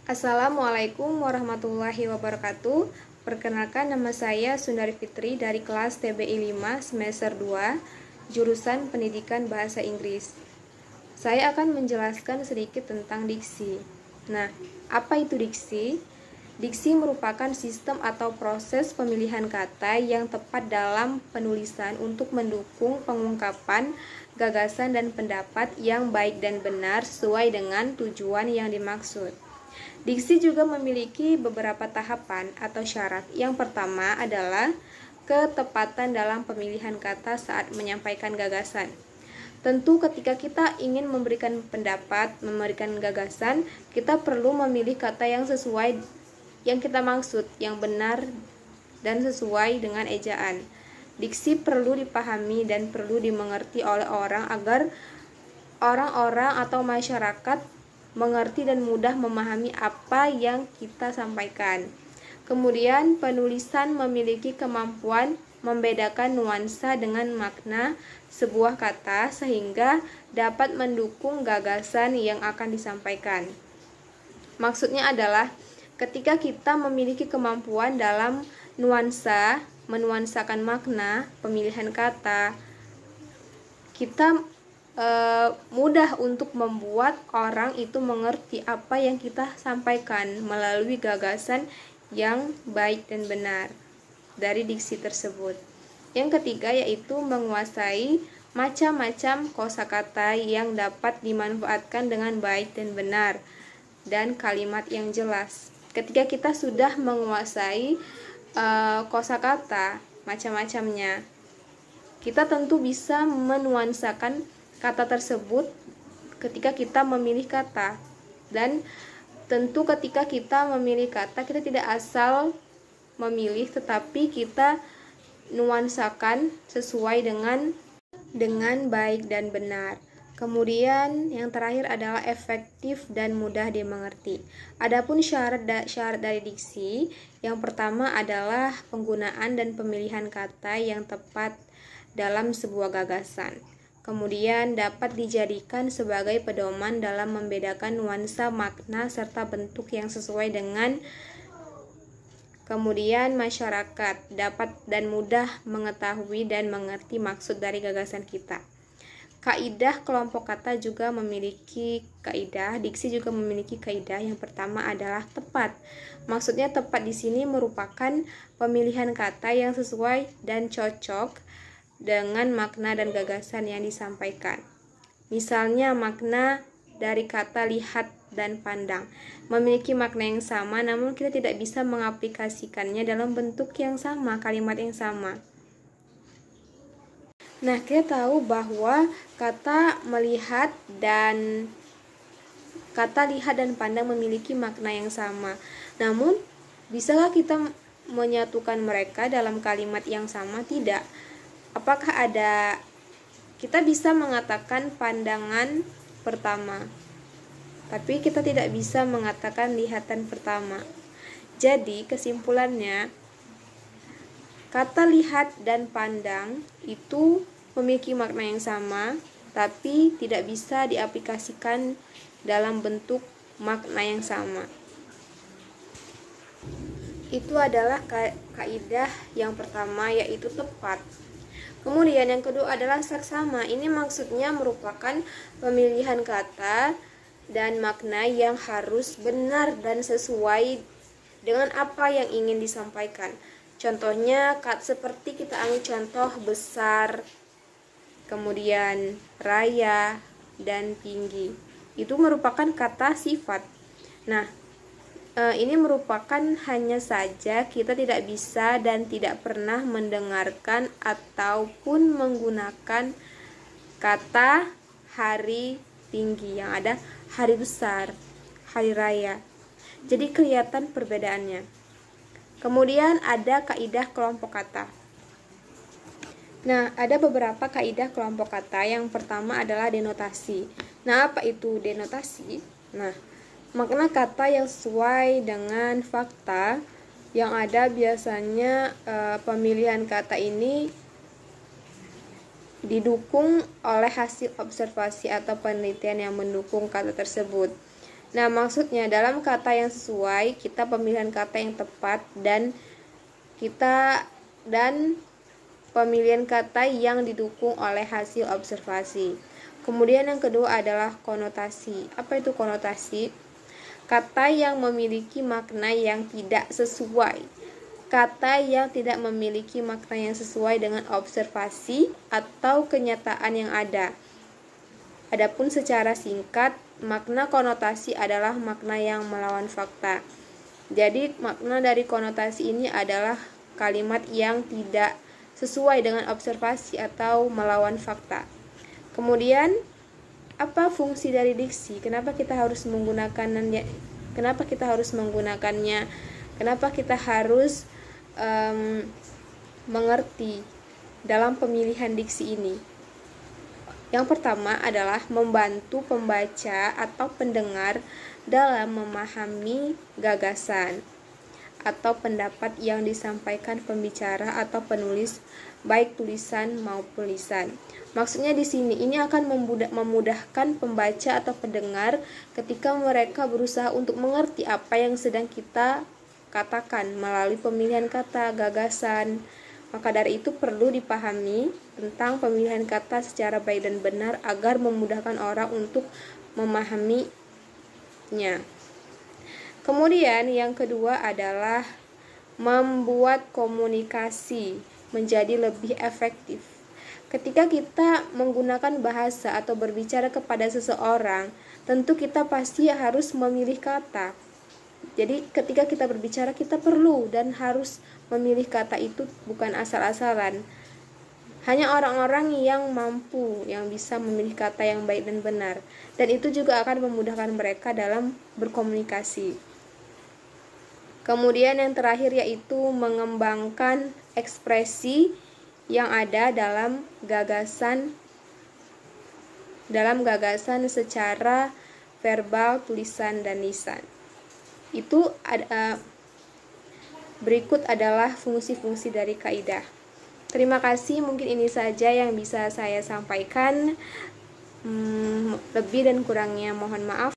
Assalamualaikum warahmatullahi wabarakatuh. Perkenalkan, nama saya Sundari Fitri dari kelas TBI 5 semester 2, jurusan Pendidikan Bahasa Inggris. Saya akan menjelaskan sedikit tentang diksi. Nah, apa itu diksi? Diksi merupakan sistem atau proses pemilihan kata yang tepat dalam penulisan untuk mendukung pengungkapan gagasan dan pendapat yang baik dan benar sesuai dengan tujuan yang dimaksud. Diksi juga memiliki beberapa tahapan atau syarat. Yang pertama adalah ketepatan dalam pemilihan kata saat menyampaikan gagasan. Tentu ketika kita ingin memberikan pendapat, memberikan gagasan, kita perlu memilih kata yang sesuai yang kita maksud, yang benar dan sesuai dengan ejaan. Diksi perlu dipahami dan perlu dimengerti oleh orang agar orang-orang atau masyarakat mengerti dan mudah memahami apa yang kita sampaikan. Kemudian, penulisan memiliki kemampuan membedakan nuansa dengan makna sebuah kata sehingga dapat mendukung gagasan yang akan disampaikan. Maksudnya adalah ketika kita memiliki kemampuan dalam menuansakan makna, pemilihan kata, kita mudah untuk membuat orang itu mengerti apa yang kita sampaikan melalui gagasan yang baik dan benar dari diksi tersebut. Yang ketiga yaitu menguasai macam-macam kosakata yang dapat dimanfaatkan dengan baik dan benar dan kalimat yang jelas. Ketika kita sudah menguasai kosakata macam-macamnya, kita tentu bisa menuansakan kata tersebut ketika kita memilih kata. Dan tentu ketika kita memilih kata, kita tidak asal memilih, tetapi kita nuansakan sesuai dengan baik dan benar. Kemudian yang terakhir adalah efektif dan mudah dimengerti. Adapun syarat dari diksi, yang pertama adalah penggunaan dan pemilihan kata yang tepat dalam sebuah gagasan. Kemudian dapat dijadikan sebagai pedoman dalam membedakan nuansa, makna, serta bentuk yang sesuai dengan. Kemudian masyarakat dapat dan mudah mengetahui dan mengerti maksud dari gagasan kita. Kaidah kelompok kata juga memiliki kaidah, diksi juga memiliki kaidah. Yang pertama adalah tepat. Maksudnya tepat di sini merupakan pemilihan kata yang sesuai dan cocok dengan makna dan gagasan yang disampaikan. Misalnya makna dari kata lihat dan pandang memiliki makna yang sama, namun kita tidak bisa mengaplikasikannya dalam bentuk yang sama, kalimat yang sama. Nah, kita tahu bahwa kata lihat dan pandang memiliki makna yang sama. Namun, bisakah kita menyatukan mereka dalam kalimat yang sama? Tidak. Apakah kita bisa mengatakan pandangan pertama, tapi kita tidak bisa mengatakan lihatan pertama. Jadi kesimpulannya, kata lihat dan pandang itu memiliki makna yang sama, tapi tidak bisa diaplikasikan dalam bentuk makna yang sama. Itu adalah kaidah yang pertama, yaitu tepat. Kemudian yang kedua adalah saksama. Ini maksudnya merupakan pemilihan kata dan makna yang harus benar dan sesuai dengan apa yang ingin disampaikan. Contohnya seperti kita ambil contoh besar, kemudian raya, dan tinggi. Itu merupakan kata sifat. Nah, ini merupakan hanya saja kita tidak bisa dan tidak pernah mendengarkan ataupun menggunakan kata hari tinggi, yang ada hari besar, hari raya. Jadi kelihatan perbedaannya. Kemudian ada kaidah kelompok kata. Nah, ada beberapa kaidah kelompok kata. Yang pertama adalah denotasi. Nah, apa itu denotasi? Nah, makna kata yang sesuai dengan fakta yang ada. Biasanya pemilihan kata ini didukung oleh hasil observasi atau penelitian yang mendukung kata tersebut. Nah, maksudnya dalam kata yang sesuai, kita pemilihan kata yang tepat dan pemilihan kata yang didukung oleh hasil observasi. Kemudian yang kedua adalah konotasi. Apa itu konotasi? Kata yang memiliki makna yang tidak sesuai. Kata yang tidak memiliki makna yang sesuai dengan observasi atau kenyataan yang ada. Adapun secara singkat, makna konotasi adalah makna yang melawan fakta. Jadi, makna dari konotasi ini adalah kalimat yang tidak sesuai dengan observasi atau melawan fakta. Kemudian, apa fungsi dari diksi? Kenapa kita harus menggunakannya? Kenapa kita harus mengerti dalam pemilihan diksi ini? Yang pertama adalah membantu pembaca atau pendengar dalam memahami gagasan atau pendapat yang disampaikan pembicara atau penulis, baik tulisan maupun lisan. Maksudnya di sini ini akan memudahkan pembaca atau pendengar ketika mereka berusaha untuk mengerti apa yang sedang kita katakan melalui pemilihan kata, gagasan. Maka dari itu perlu dipahami tentang pemilihan kata secara baik dan benar agar memudahkan orang untuk memahaminya. Kemudian yang kedua adalah membuat komunikasi menjadi lebih efektif. Ketika kita menggunakan bahasa atau berbicara kepada seseorang, tentu kita pasti harus memilih kata. Jadi ketika kita berbicara, kita perlu dan harus memilih kata itu bukan asal-asalan. Hanya orang-orang yang mampu yang bisa memilih kata yang baik dan benar. Dan itu juga akan memudahkan mereka dalam berkomunikasi. Kemudian yang terakhir yaitu mengembangkan ekspresi yang ada dalam gagasan secara verbal, tulisan, dan lisan. Itu berikut adalah fungsi-fungsi dari kaidah. Terima kasih, mungkin ini saja yang bisa saya sampaikan. Lebih dan kurangnya mohon maaf.